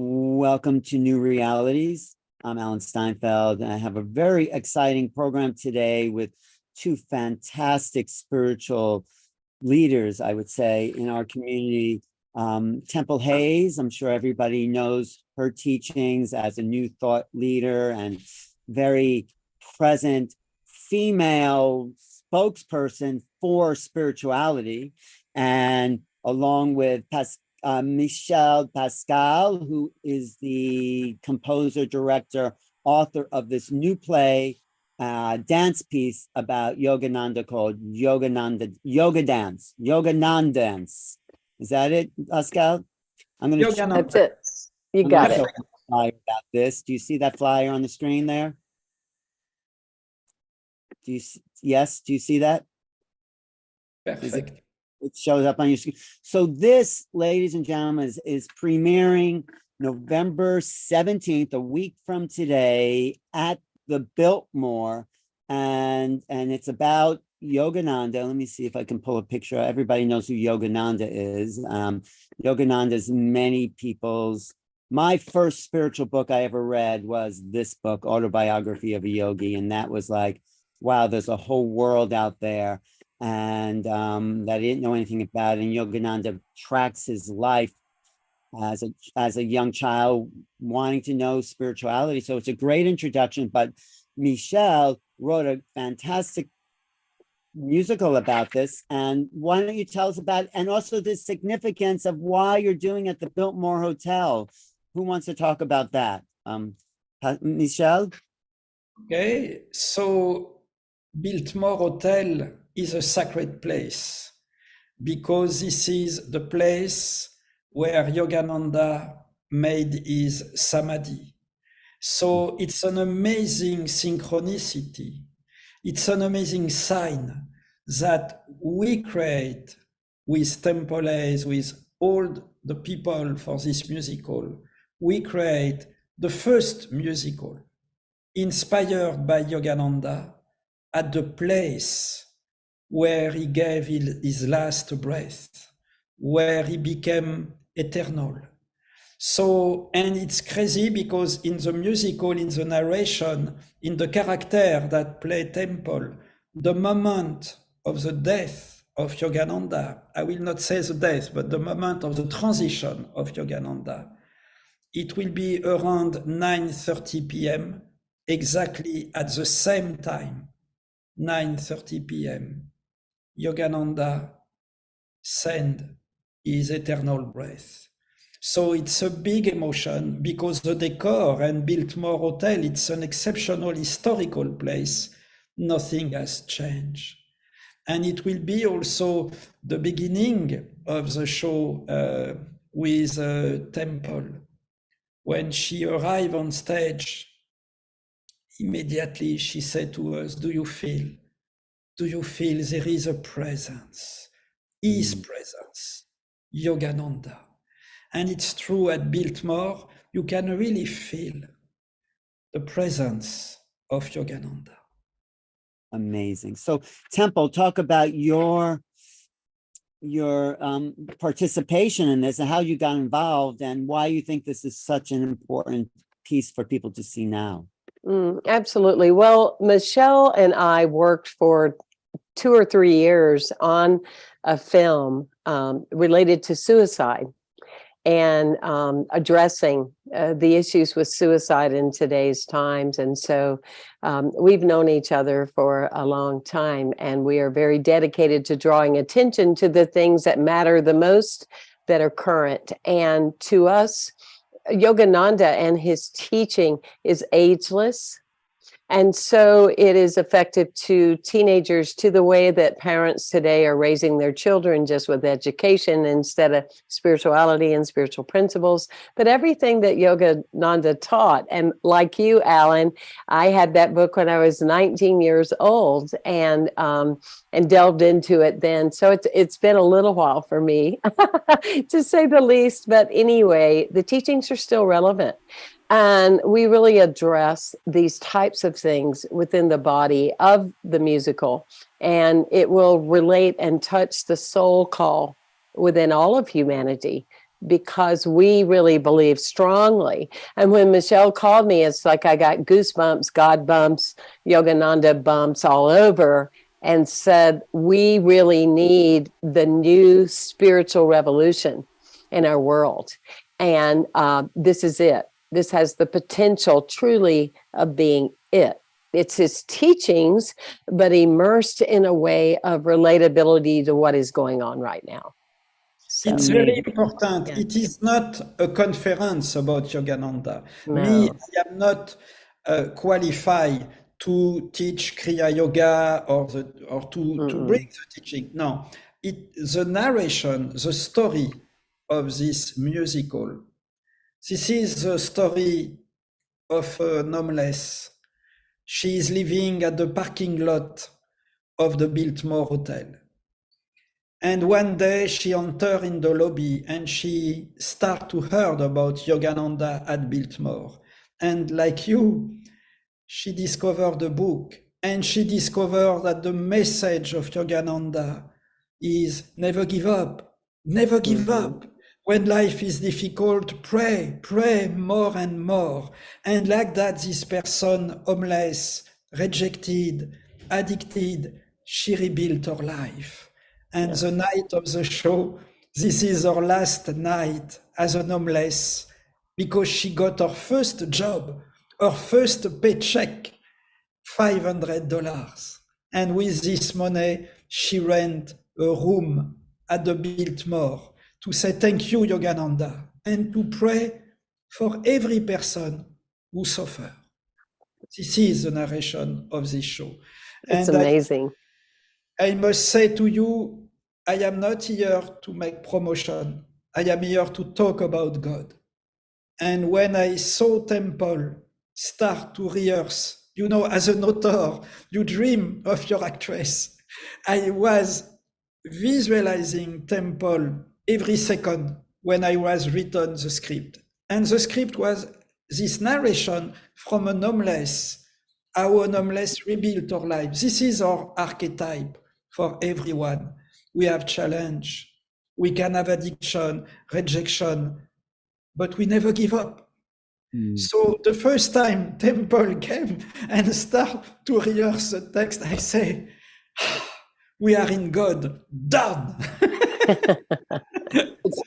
Welcome to New Realities. I'm Alan Steinfeld, and I have a very exciting program today with two fantastic spiritual leaders, I would say, in our community. Temple Hayes, I'm sure everybody knows her teachings as a new thought leader and very present female spokesperson for spirituality, and along with Michel Pascal, who is the composer, director, author of this new play, dance piece about Yogananda called Yoganandance. Is that it, Pascal? I'm going to. That's it. You got it. Flyer about this. Do you see that flyer on the screen there? Do you? Yes. Do you see that? Perfect. It shows up on your screen. So this, ladies and gentlemen, is premiering November 17th, a week from today, at the Biltmore, and it's about Yogananda. Let me see if I can pull a picture. Everybody knows who Yogananda is. Yogananda is many people's. My first spiritual book I ever read was this book, Autobiography of a Yogi, and that was like, wow, there's a whole world out there. And that I didn't know anything about it. And Yogananda tracks his life as a young child wanting to know spirituality. So it's a great introduction. But Michel wrote a fantastic musical about this. And why don't you tell us about it? And also the significance of why you're doing it at the Biltmore Hotel. Who wants to talk about that? Michel? Okay, so Biltmore Hotel is a sacred place because this is the place where Yogananda made his samadhi. So it's an amazing synchronicity. It's an amazing sign that we create with Temple Hayes, with all the people for this musical. We create the first musical inspired by Yogananda at the place where he gave his last breath, where he became eternal. So, and it's crazy because in the musical, in the narration, in the character that play Temple, the moment of the death of Yogananda, I will not say the death, but the moment of the transition of Yogananda, it will be around 9:30 p.m., exactly at the same time, 9:30 p.m. Yogananda send his eternal breath. So it's a big emotion because the decor and Biltmore Hotel, it's an exceptional historical place. Nothing has changed. And it will be also the beginning of the show with Temple. When she arrived on stage, immediately she said to us, do you feel there is a presence, his presence, Yogananda? And it's true at Biltmore, you can really feel the presence of Yogananda. Amazing. So Temple, talk about your participation in this and how you got involved and why you think this is such an important piece for people to see now. Absolutely. Well, Michel and I worked for 2 or 3 years on a film related to suicide and addressing the issues with suicide in today's times. And so we've known each other for a long time, and we are very dedicated to drawing attention to the things that matter the most, that are current. And to us, Yogananda and his teaching is ageless. And so it is effective to teenagers, to the way that parents today are raising their children, just with education instead of spirituality and spiritual principles. But everything that Yogananda taught, and like you, Alan, I had that book when I was 19 years old and delved into it then. So it's been a little while for me, to say the least. But anyway, the teachings are still relevant. And we really address these types of things within the body of the musical, and it will relate and touch the soul call within all of humanity because we really believe strongly. And when Michel called me, it's like I got goosebumps, God bumps, Yogananda bumps all over, and said, we really need the new spiritual revolution in our world. And this is it. This has the potential truly of being it. It's his teachings, but immersed in a way of relatability to what is going on right now. So, It's very important. Yeah. It is not a conference about Yogananda. No. Me, I am not qualified to teach Kriya Yoga or to bring the teaching. No, the narration, the story of this musical. This is the story of an homeless. She is living at the parking lot of the Biltmore Hotel. And one day she entered in the lobby and she started to hear about Yogananda at Biltmore. And like you, she discovered the book and she discovered that the message of Yogananda is never give up, never give up. When life is difficult, pray, pray more and more. And like that, this person, homeless, rejected, addicted, she rebuilt her life. And the night of the show, this is her last night as an homeless, because she got her first job, her first paycheck, $500. And with this money, she rent a room at the Biltmore to say thank you, Yogananda, and to pray for every person who suffers. This is the narration of this show. It's amazing. I must say to you, I am not here to make promotion. I am here to talk about God. And when I saw Temple start to rehearse, you know, as an author, you dream of your actress. I was visualizing Temple every second when I was written the script. And the script was this narration from an homeless, how an homeless rebuilt her life. This is our archetype for everyone. We have challenge, we can have addiction, rejection, but we never give up. So the first time Temple came and started to rehearse the text, I say, we are in God, done.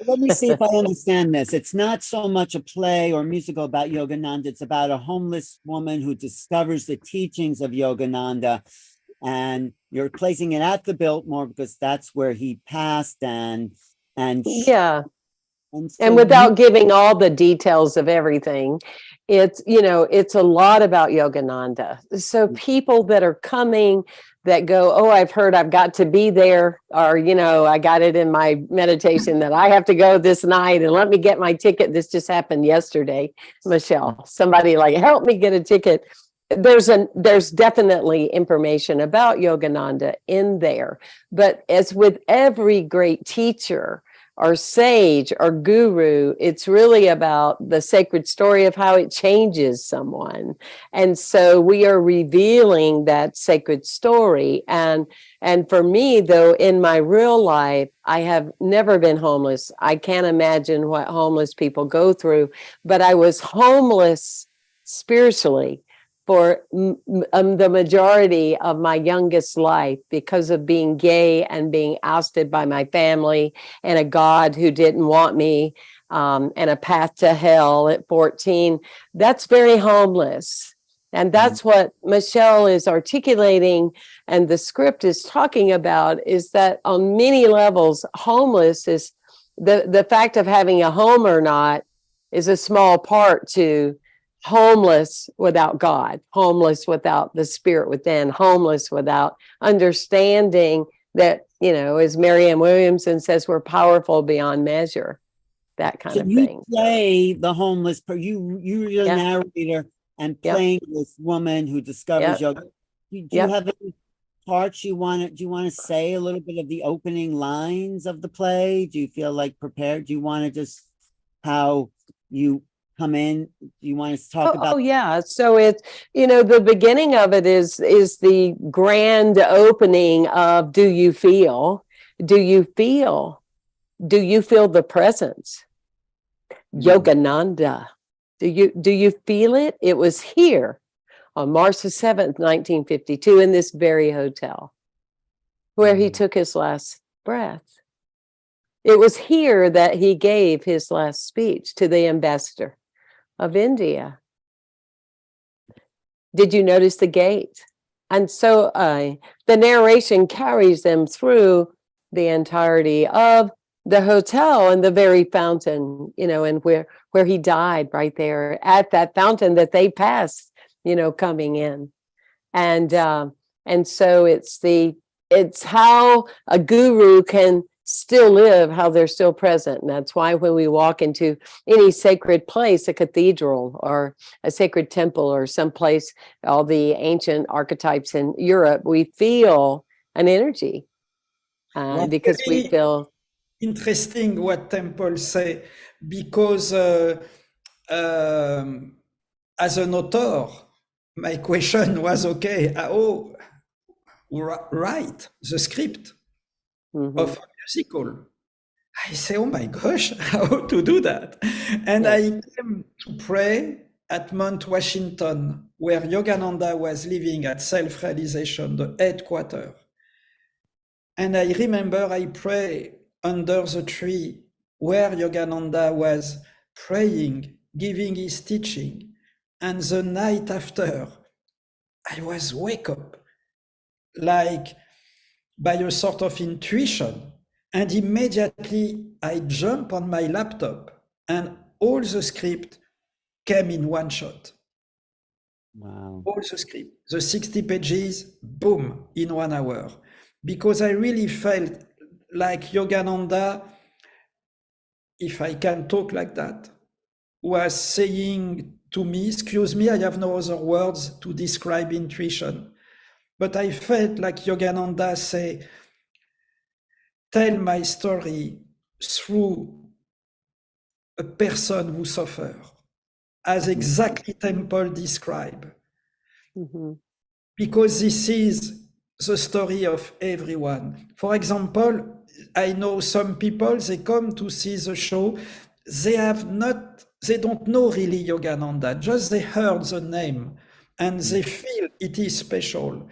Let me see if I understand this. It's not so much a play or musical about Yogananda. It's about a homeless woman who discovers the teachings of Yogananda, and you're placing it at the Biltmore because that's where he passed. And Yeah. so And without giving all the details of everything, it's, you know, it's a lot about Yogananda. So people that are coming that go, oh, I've heard I've got to be there, or, you know, I got it in my meditation that I have to go this night and let me get my ticket. This just happened yesterday, Michel. Somebody like, help me get a ticket. There's definitely information about Yogananda in there. But as with every great teacher or sage or guru, it's really about the sacred story of how it changes someone. And so we are revealing that sacred story. And for me, though, in my real life, I have never been homeless. I can't imagine what homeless people go through, but I was homeless spiritually for the majority of my youngest life because of being gay and being ousted by my family and a God who didn't want me, and a path to hell at 14. That's very homeless. And that's what Michel is articulating and the script is talking about, is that on many levels, homeless is the fact of having a home or not is a small part to homeless without God, homeless without the spirit within, homeless without understanding that, you know, as Marianne Williamson says, we're powerful beyond measure, that kind of thing. You play the homeless, you're a narrator and playing this woman who discovers yoga. Do you have any parts you want to say a little bit of the opening lines of the play? Do you feel like prepared? Do you want to just how you come in? Do you want to talk about? Oh yeah. So it's, you know, the beginning of it is the grand opening of do you feel? Do you feel? Do you feel the presence? Yogananda. Do you feel it? It was here on March the 7th, 1952, in this very hotel where he took his last breath. It was here that he gave his last speech to the ambassador of India. Did you notice the gate? And so the narration carries them through the entirety of the hotel and the very fountain, and where he died, right there at that fountain that they passed, coming in. And so it's how a guru can still live, how they're still present. And that's why when we walk into any sacred place, a cathedral or a sacred temple or someplace, all the ancient archetypes in Europe, we feel an energy because we feel. Interesting what temples say, because as an author, my question was, okay, how write the script of a musical? I say, oh my gosh, how to do that? And I came to pray at Mount Washington, where Yogananda was living at Self-Realization, the headquarters. And I remember I pray under the tree where Yogananda was praying, giving his teaching. And the night after, I was wake up like by a sort of intuition. And immediately I jump on my laptop and all the script came in one shot. Wow. All the script, the 60 pages, boom, in 1 hour. Because I really felt like Yogananda, if I can talk like that, was saying to me, excuse me, I have no other words to describe intuition. But I felt like Yogananda say, tell my story through a person who suffers, as exactly Temple described. Because this is the story of everyone. For example, I know some people, they come to see the show, they don't know really Yogananda, just they heard the name and they feel it is special,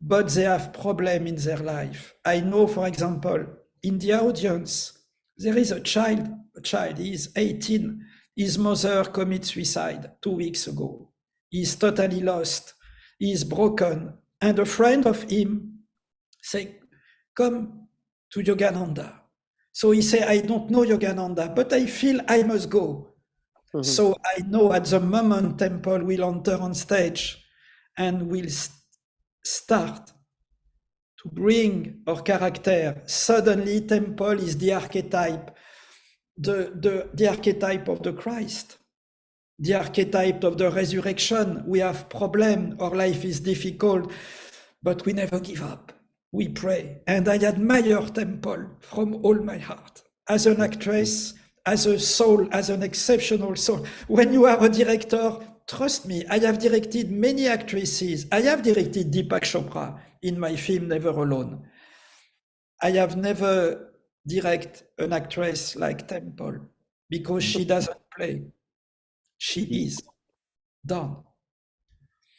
but they have problem in their life. I know, for example, in the audience, there is a child, he is 18, his mother committed suicide 2 weeks ago. He's totally lost, he is broken, and a friend of him say, come to Yogananda. So he say, I don't know Yogananda, but I feel I must go. So I know at the moment Temple will enter on stage and will start to bring our character. Suddenly Temple is the archetype, the archetype of the Christ, the archetype of the resurrection. We have problem, our life is difficult, but we never give up. We pray. And I admire Temple from all my heart. As an actress, as a soul, as an exceptional soul. When you are a director, trust me, I have directed many actresses. I have directed Deepak Chopra in my film Never Alone. I have never directed an actress like Temple because she doesn't play. She is done.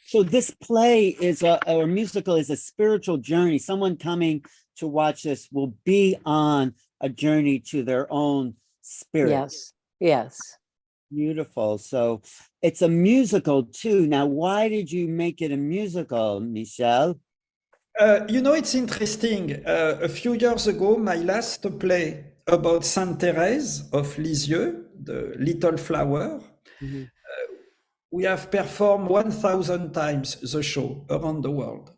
So this play is or musical is a spiritual journey. Someone coming to watch this will be on a journey to their own spirit. Yes, yes. Beautiful. So it's a musical too. Now, why did you make it a musical, Michel? It's interesting. A few years ago, my last play about Sainte Thérèse of Lisieux, the little flower, we have performed 1,000 times the show around the world.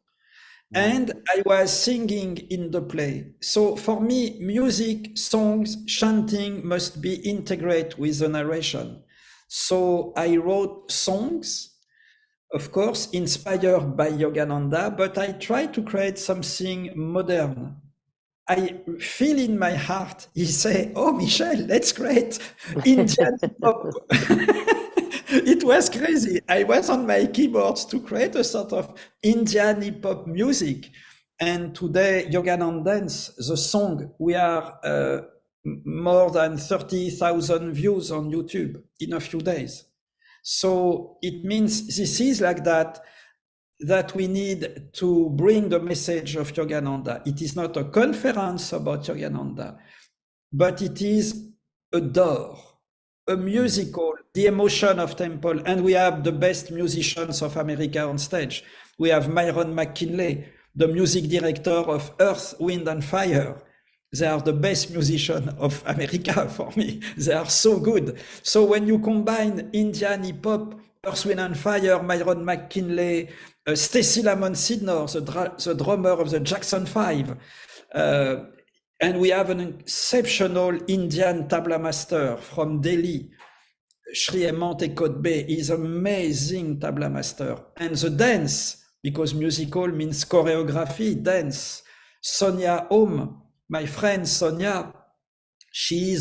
And I was singing in the play. So for me, music, songs, chanting must be integrated with the narration. So I wrote songs, of course, inspired by Yogananda, but I try to create something modern. I feel in my heart, he say, oh, Michel, let's create Indian pop. It was crazy. I was on my keyboards to create a sort of Indian hip-hop music. And today, Yoganandance, the song we are more than 30,000 views on YouTube in a few days. So it means this is like that we need to bring the message of Yogananda. It is not a conference about Yogananda, but it is a door, a musical, the emotion of temple. And we have the best musicians of America on stage. We have Myron McKinley, the music director of Earth, Wind and Fire. They are the best musicians of America for me. They are so good. So when you combine Indian hip hop, Earth, Wind and Fire, Myron McKinley, Stacy Lamont Sidnor, the drummer of the Jackson 5, and we have an exceptional Indian tabla master from Delhi, Shri Hemant Kotbe. He's amazing tabla master. And the dance, because musical means choreography, dance. Sonia Om, my friend Sonia, she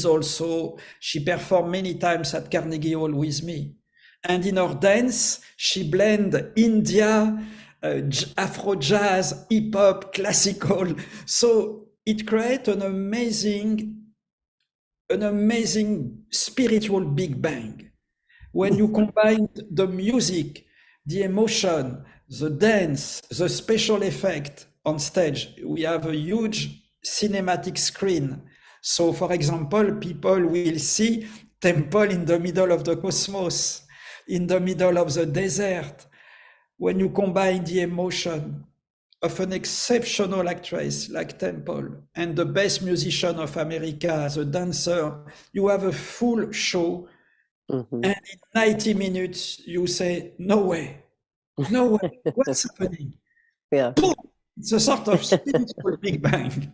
performed many times at Carnegie Hall with me. And in her dance, she blend India, Afro jazz, hip hop, classical. So it creates an amazing spiritual Big Bang. When you combine the music, the emotion, the dance, the special effect on stage, we have a huge cinematic screen. So for example, people will see temple in the middle of the cosmos, in the middle of the desert. When you combine the emotion of an exceptional actress like Temple and the best musician of America as a dancer, you have a full show. And in 90 minutes, you say, no way, what's happening? Yeah. Boom! It's a sort of spiritual Big Bang.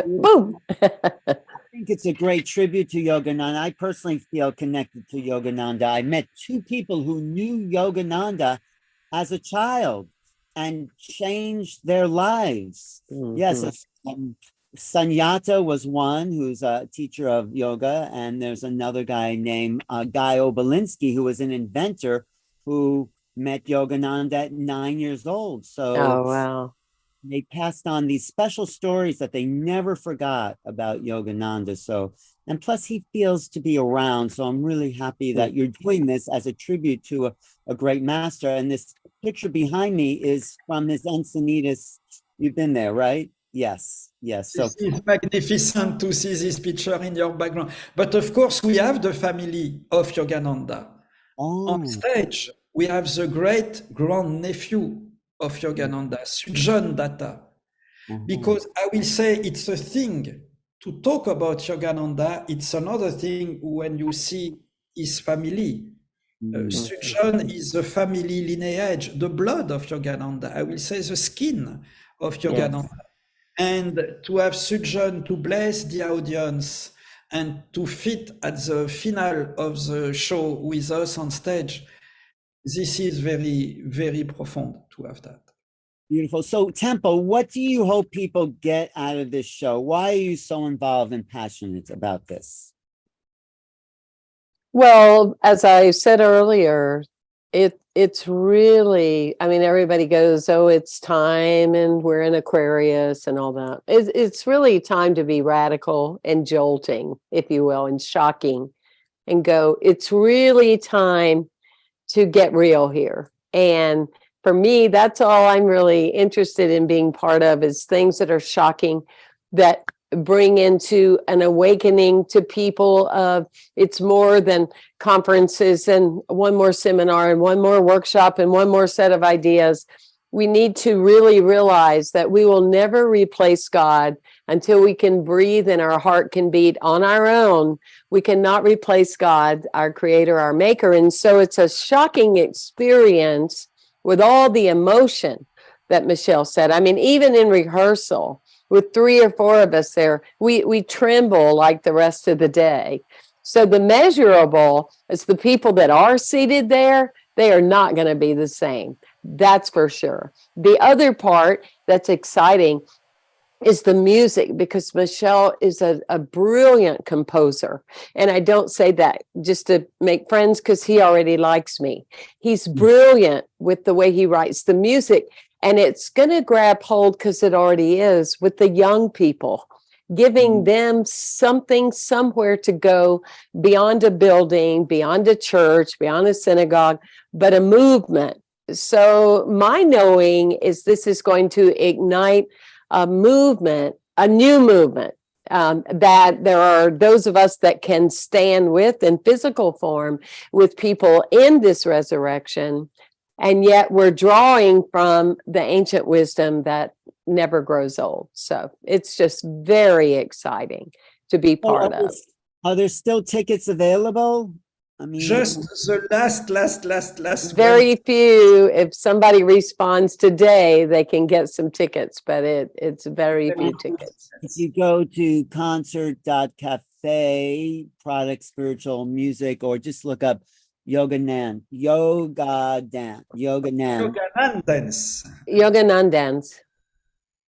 Boom. I think it's a great tribute to Yogananda. I personally feel connected to Yogananda. I met two people who knew Yogananda as a child and changed their lives. Yes, Sunyata was one who's a teacher of yoga, and there's another guy named Guy Obelinsky, who was an inventor who met Yogananda at 9 years old. So oh, wow. They passed on these special stories that they never forgot about Yogananda. So, and plus he feels to be around. So I'm really happy that you're doing this as a tribute to a great master. And this picture behind me is from his Encinitas. You've been there, right? Yes. So it's magnificent to see this picture in your background. But of course, we have the family of Yogananda. On stage. We have the great grandnephew of Yogananda, Sujon Datta. Because I will say it's a thing to talk about Yogananda. It's another thing when you see his family. Sujon is the family lineage, the blood of Yogananda. I will say the skin of Yogananda. Yes. And to have Sujon to bless the audience and to fit at the finale of the show with us on stage, this is very, very profound to have that. Beautiful. So Temple, what do you hope people get out of this show? Why are you so involved and passionate about this? Well, as I said earlier, it's really, I mean, everybody goes, oh, it's time and we're in Aquarius and all that. It's really time to be radical and jolting, if you will, and shocking and go, it's really time to get real here. And for me, that's all I'm really interested in being part of, is things that are shocking, that bring into an awakening to people of it's more than conferences and one more seminar and one more workshop and one more set of ideas. We need to really realize that we will never replace God until we can breathe and our heart can beat on our own. We cannot replace God, our creator, our maker. And so it's a shocking experience with all the emotion that Michel said. I mean, even in rehearsal, with 3 or 4 of us there, we tremble like the rest of the day. So the measurable is the people that are seated there, they are not going to be the same. That's for sure. The other part that's exciting is the music, because Michel is a brilliant composer. And I don't say that just to make friends, because he already likes me. He's brilliant with the way he writes the music. And it's going to grab hold, because it already is, with the young people. giving them something, somewhere to go beyond a building, beyond a church, beyond a synagogue, but a movement. So my knowing is this is going to ignite a movement, a new movement, that there are those of us that can stand with in physical form with people in this resurrection. And yet we're drawing from the ancient wisdom that never grows old. So it's just very exciting to be part of. Are there still tickets available? I mean, Just the last very few. If somebody responds today, they can get some tickets, but it's very few tickets. if you go to concert.cafe, product, spiritual music, or just look up Yoganandance.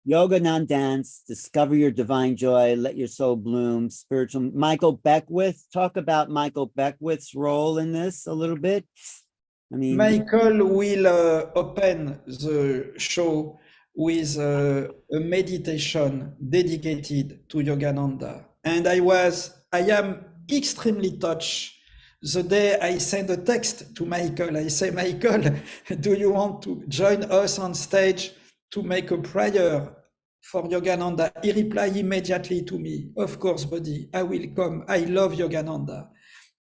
Yoganandance, discover your divine joy, let your soul bloom, spiritual. Michel Beckwith, talk about Michel Beckwith's role in this a little bit. I mean, Michael will open the show with a meditation dedicated to Yogananda. And I am extremely touched the day I send a text to Michael. I say, Michael, do you want to join us on stage to make a prayer for Yogananda? He replied immediately to me, of course, buddy, I will come. I love Yogananda.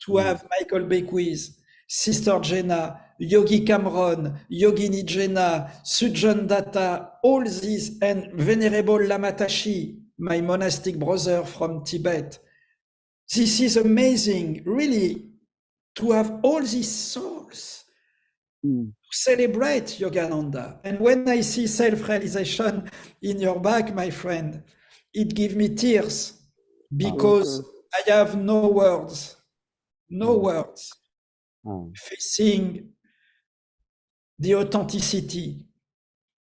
To have Michael Beckwith, Sister Jenna, Yogi Cameron, Yogini Jenna, Sujon Datta, all these, and Venerable Lama Tashi, my monastic brother from Tibet. This is amazing, really, to have all these souls to celebrate Yogananda. And when I see self-realization in your back, my friend, it gives me tears because I have no words, facing the authenticity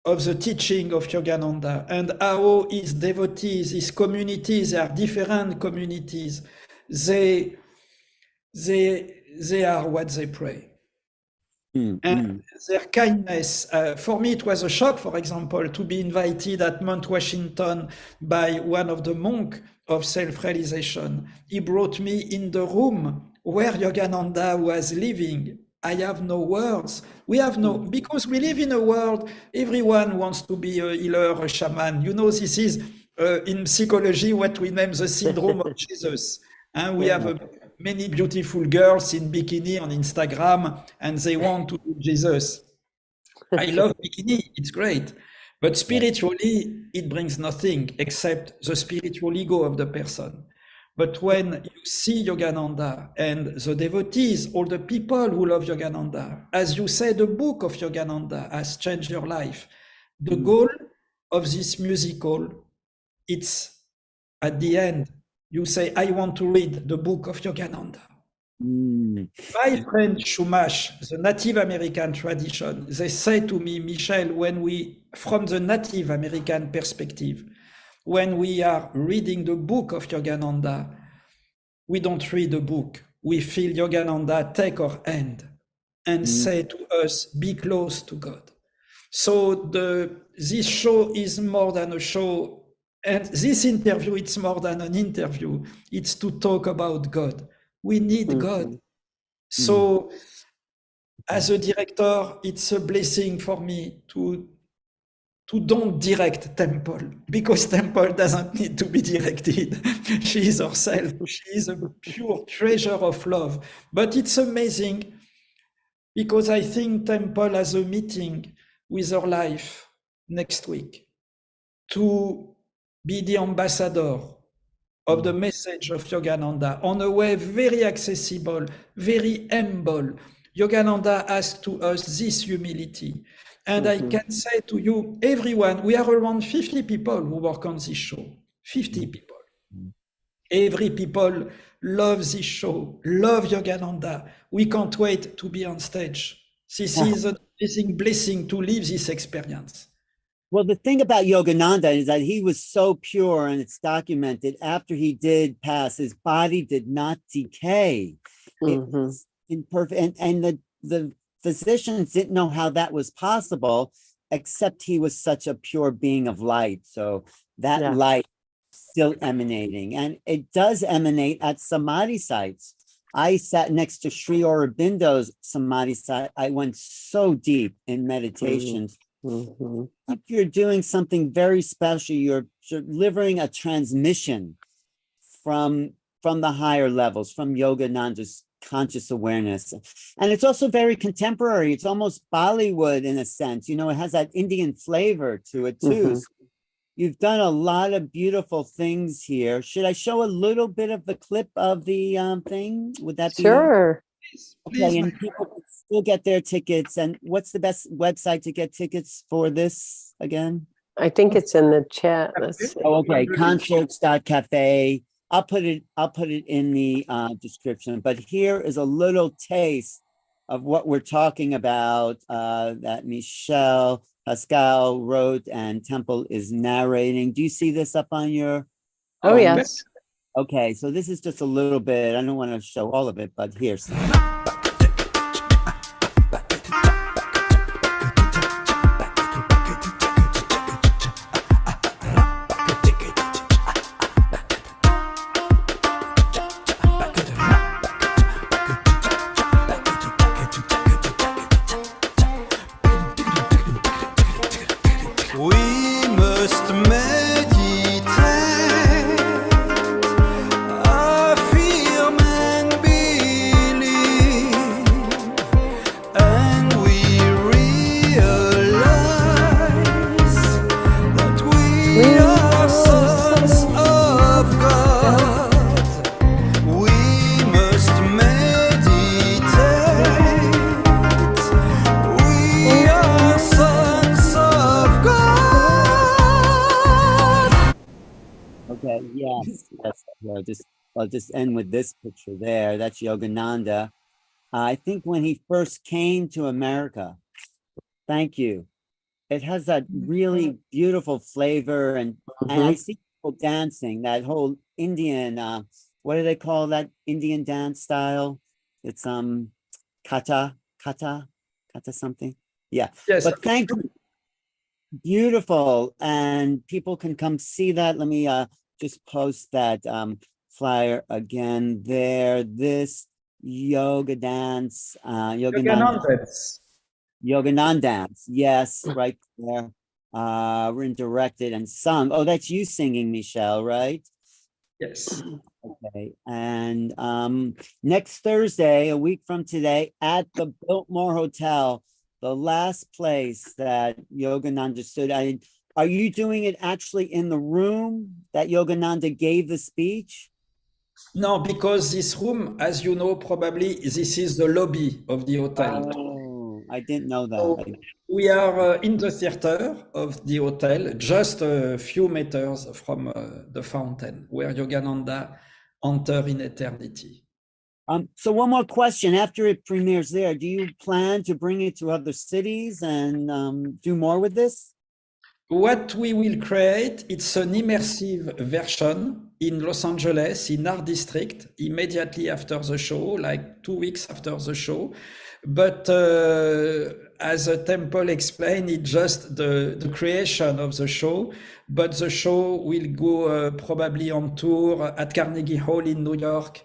of the teaching of Yogananda and how his devotees, his communities, are different communities. They are what they pray. And their kindness, for me, it was a shock, for example, to be invited at Mount Washington by one of the monks of self-realization. He brought me in the room where Yogananda was living. I have no words. We have no, because we live in a world, everyone wants to be a healer, a shaman. You know, this is in psychology what we name the syndrome of Jesus. And we have many beautiful girls in bikini on Instagram, and they want to do Jesus. I love bikini, it's great. But spiritually, it brings nothing except the spiritual ego of the person. But when you see Yogananda and the devotees, all the people who love Yogananda, as you say, the book of Yogananda has changed your life. The goal of this musical, it's at the end, you say, I want to read the book of Yogananda. My friend Shumash, the Native American tradition, they say to me, Michel, when we, from the Native American perspective, when we are reading the book of Yogananda, we don't read the book. We feel Yogananda take our hand and say to us, be close to God. So this show is more than a show. And this interview, it's more than an interview. It's to talk about God. We need God. So as a director, it's a blessing for me to don't direct Temple, because Temple doesn't need to be directed. She is herself. She is a pure treasure of love. But it's amazing because I think Temple has a meeting with her life next week to be the ambassador of the message of Yogananda on a way very accessible, very humble. Yogananda asked to us this humility. And I can say to you, everyone, we are around 50 people who work on this show. 50 people. Every people love this show, love Yogananda. We can't wait to be on stage. This is an amazing blessing to live this experience. Well, the thing about Yogananda is that he was so pure, and it's documented, after he did pass, his body did not decay. It was in perfect, and the physicians didn't know how that was possible, except he was such a pure being of light. So that light still emanating, and it does emanate at samadhi sites. I sat next to Sri Aurobindo's samadhi site. I went so deep in meditations. Mhm. If you're doing something very special, you're delivering a transmission from the higher levels, from Yogananda's conscious awareness. And it's also very contemporary. It's almost Bollywood in a sense. You know, it has that Indian flavor to it too. Mhm. So you've done a lot of beautiful things here. Should I show a little bit of the clip of the thing? Would that be? Sure. Okay, and people can still get their tickets. And what's the best website to get tickets for this again? I think it's in the chat. Let's see. Oh, okay, concerts.cafe. I'll put it in the description, but here is a little taste of what we're talking about that Michel Pascal wrote and Temple is narrating. Do you see this up on your? Oh, yes. Okay, so this is just a little bit. I don't want to show all of it, but here's. We must meditate, affirm and believe, and we realize that we are sons of God. We must meditate. We are sons of God. Okay, yes. I'll just end with this picture there. That's Yogananda. I think when he first came to America, thank you. It has that really beautiful flavor, and I see people dancing that whole Indian, what do they call that Indian dance style? It's kata something. Yeah, Yes. but thank you. Beautiful, and people can come see that. Let me just post that flyer again there. This Yoganandance, Yoganandance. Yoganandance, yes, right there. Written, directed, and sung. Oh, that's you singing, Michel, right? Yes. Okay, and next Thursday, a week from today, at the Biltmore Hotel, the last place that Yogananda stood. Are you doing it actually in the room that Yogananda gave the speech? No, because this room, as you know, probably this is the lobby of the hotel. Oh, I didn't know So that. we are in the theater of the hotel, just a few meters from the fountain where Yogananda entered in eternity. So one more question. After it premieres there, do you plan to bring it to other cities and do more with this? What we will create, it's an immersive version in Los Angeles, in Art District, immediately after the show, like 2 weeks after the show. But as a Temple explained, it's just the creation of the show. But the show will go probably on tour at Carnegie Hall in New York.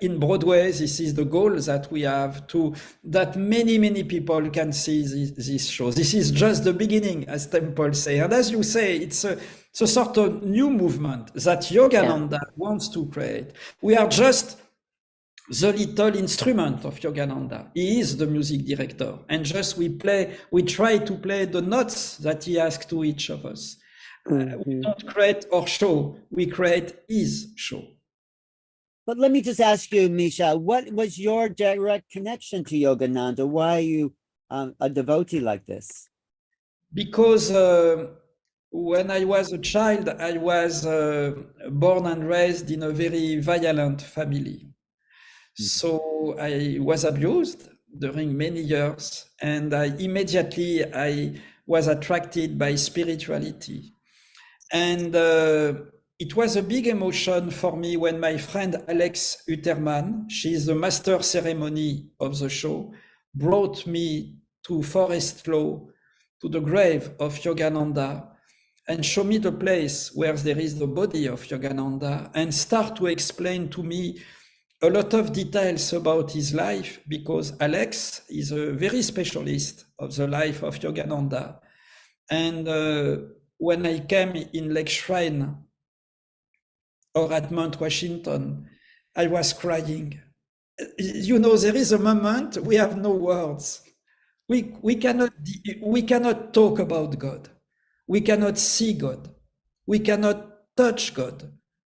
In Broadway, this is the goal that we have, to that many people can see this show. This is just the beginning, as Temple say, and as you say, it's a sort of new movement that Yogananda wants to create. We are just the little instrument of Yogananda. He is the music director, and just we try to play the notes that he asks to each of us. We don't create our show, we create his show. But let me just ask you, Michel, what was your direct connection to Yogananda? Why are you a devotee like this? Because when I was a child, I was born and raised in a very violent family. So I was abused during many years, and I was attracted by spirituality. And it was a big emotion for me when my friend Alex Uterman, she is the master ceremony of the show, brought me to Forest Lawn, to the grave of Yogananda. and show me the place where there is the body of Yogananda and start to explain to me a lot of details about his life, because Alex is a very specialist of the life of Yogananda. And when I came in Lake Shrine or at Mount Washington, I was crying. You know, there is a moment we have no words. We cannot talk about God. We cannot see God. We cannot touch God,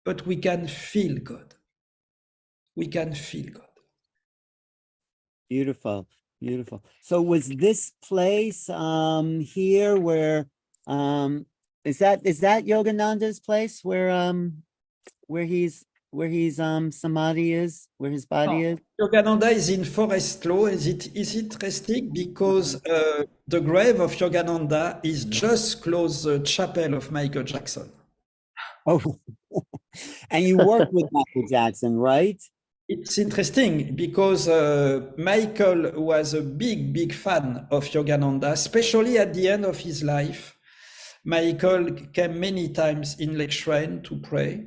but we can feel God. We can feel God. Beautiful, beautiful. So was this place here where is that Yogananda's place where he's samadhi is, where his body is? Yogananda is in Forest Lawn. Is interesting because the grave of Yogananda is just close the chapel of Michael Jackson. Oh, and you work with Michael Jackson, right? It's interesting because Michael was a big fan of Yogananda, especially at the end of his life. Michael came many times in Lake Shrine to pray.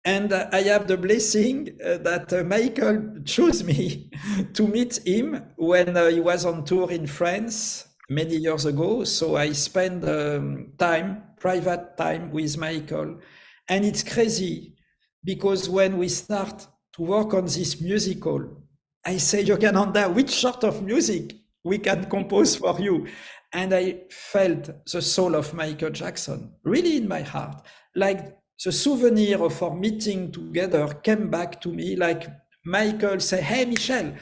And I have the blessing that Michael chose me to meet him when he was on tour in France many years ago. So I spent private time with Michael. And it's crazy because when we start to work on this musical, I say, Yogananda, which sort of music we can compose for you? And I felt the soul of Michael Jackson really in my heart. Like the souvenir of our meeting together came back to me, like Michael say, hey, Michel,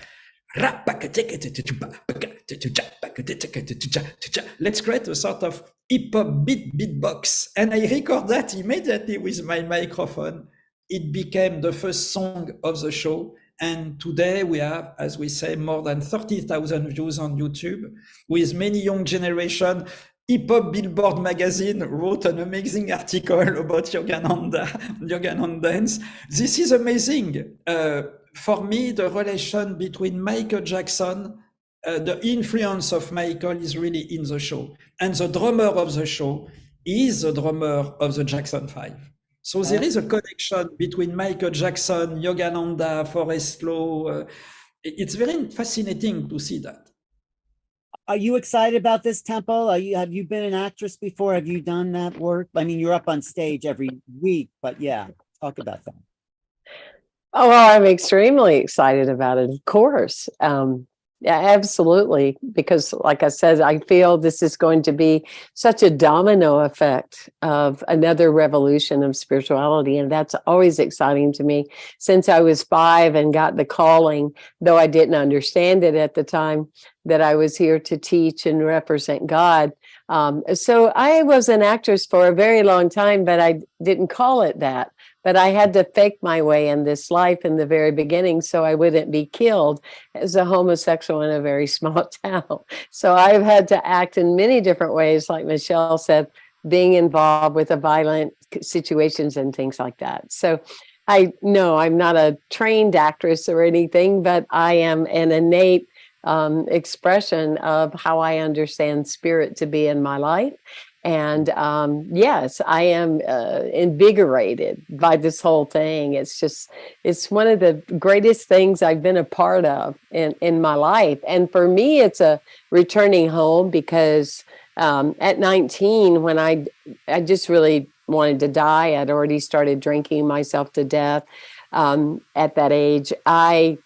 let's create a sort of hip-hop beatbox. And I record that immediately with my microphone. It became the first song of the show. And today we have, as we say, more than 30,000 views on YouTube with many young generation. Hip-Hop Billboard magazine wrote an amazing article about Yogananda, Yoganandance. This is amazing. For me, the relation between Michael Jackson, the influence of Michael is really in the show. And the drummer of the show is the drummer of the Jackson 5. So there is a connection between Michael Jackson, Yogananda, Forest Lawn. It's very fascinating to see that. Are you excited about this temple? Have you been an actress before? Have you done that work? I mean, you're up on stage every week, but yeah, talk about that. Oh, well, I'm extremely excited about it, of course. Yeah, absolutely. Because like I said, I feel this is going to be such a domino effect of another revolution of spirituality. And that's always exciting to me. Since I was 5 and got the calling, though I didn't understand it at the time, that I was here to teach and represent God. So I was an actress for a very long time, but I didn't call it that. But I had to fake my way in this life in the very beginning so I wouldn't be killed as a homosexual in a very small town. So I've had to act in many different ways, like Michel said, being involved with the violent situations and things like that. So I know I'm not a trained actress or anything, but I am an innate expression of how I understand spirit to be in my life. And yes, I am invigorated by this whole thing. It's one of the greatest things I've been a part of in my life. And for me, it's a returning home because at 19, when I just really wanted to die, I'd already started drinking myself to death at that age. I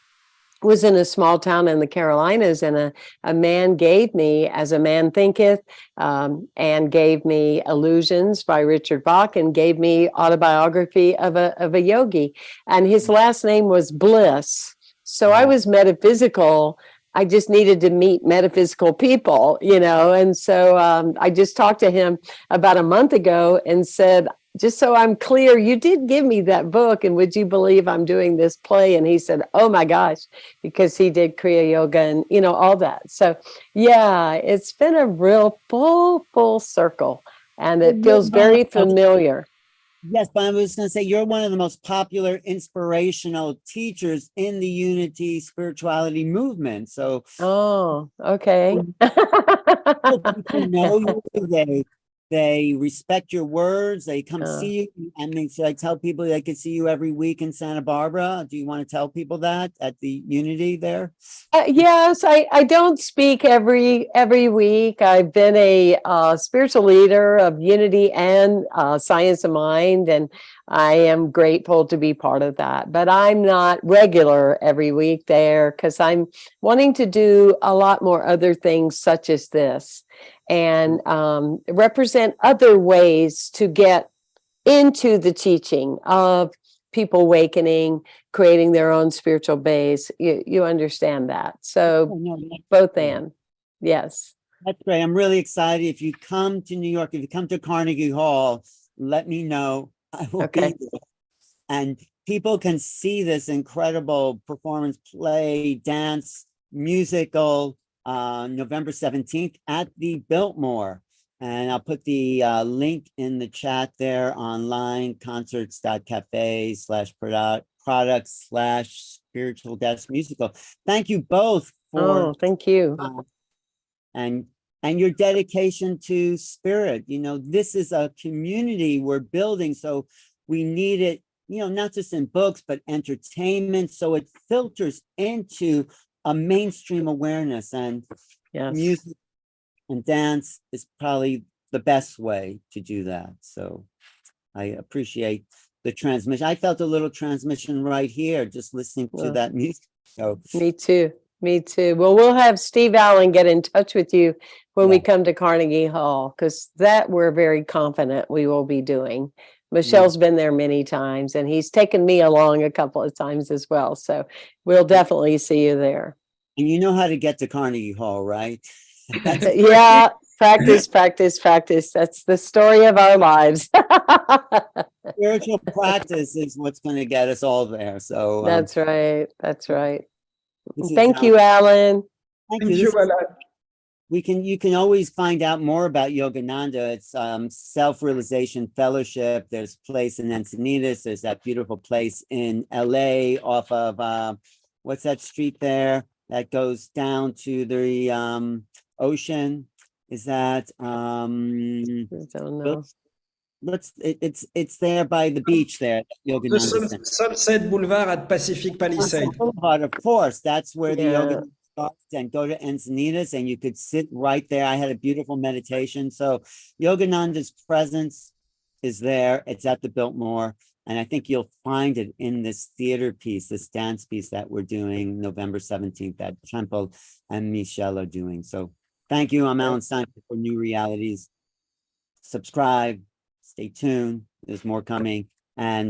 was in a small town in the Carolinas, and a man gave me As a Man Thinketh, and gave me Illusions by Richard Bach, and gave me autobiography of a yogi, and his last name was Bliss. So I was metaphysical. I just needed to meet metaphysical people, and so I just talked to him about a month ago and said, just so I'm clear, you did give me that book, and would you believe I'm doing this play? And he said, oh my gosh, because he did Kriya Yoga and, all that. So yeah, it's been a real full circle, and it feels very familiar. Yes, but I was going to say, you're one of the most popular inspirational teachers in the Unity spirituality movement. So, oh, okay. people know you today. They respect your words. They come Uh. see you. And they should I tell people they could see you every week in Santa Barbara? Do you want to tell people that at the Unity there? Yes, I don't speak every week. I've been a spiritual leader of Unity and Science of Mind, and I am grateful to be part of that. But I'm not regular every week there because I'm wanting to do a lot more other things such as this, and represent other ways to get into the teaching of people awakening, creating their own spiritual base. You understand that. Oh, So no, that's both great. and. Yes. That's great. I'm really excited. If you come to New York, if you come to Carnegie Hall, let me know. I will Okay. be there. And people can see this incredible performance, play, dance, musical, November 17th at the Biltmore. And I'll put the link in the chat there online, concerts.cafe/product/spiritual-musical. Thank you both Oh, for thank you. and your dedication to spirit. You know, this is a community we're building, so we need it, you know, not just in books, but entertainment, so it filters into a mainstream awareness, and Yes. music and dance is probably the best way to do that. So I appreciate the transmission. I felt a little transmission right here, just listening to Well, that music. So me too. Me too. Well, we'll have Steve Allen get in touch with you when we Yeah. come to Carnegie Hall, because that we're very confident we will be doing. Michelle's been there many times, and he's taken me along a couple of times as well. So we'll definitely see you there. and you know how to get to Carnegie Hall, right? Yeah, practice, practice, practice. That's the story of our lives. Spiritual practice is what's going to get us all there. So That's right. That's right. this is, Thank you, Alan. thank Thank you. you, This is- Alan. you can always find out more about Yogananda. It's Self-Realization Fellowship. There's a place in Encinitas. There's that beautiful place in LA off of what's that street there that goes down to the ocean? Is that I don't know. it's there by the beach there, The Yogananda Center. Sunset Boulevard at Pacific Palisade. But of course, that's where the Yeah. yoga starts, and go to Encinitas and you could sit right there. I had a beautiful meditation. So Yogananda's presence is there. It's at the Biltmore. And I think you'll find it in this theater piece, this dance piece that we're doing November 17th that Temple and Michel are doing. So thank you. I'm Alan Stein for New Realities. Subscribe, stay tuned. There's more coming. And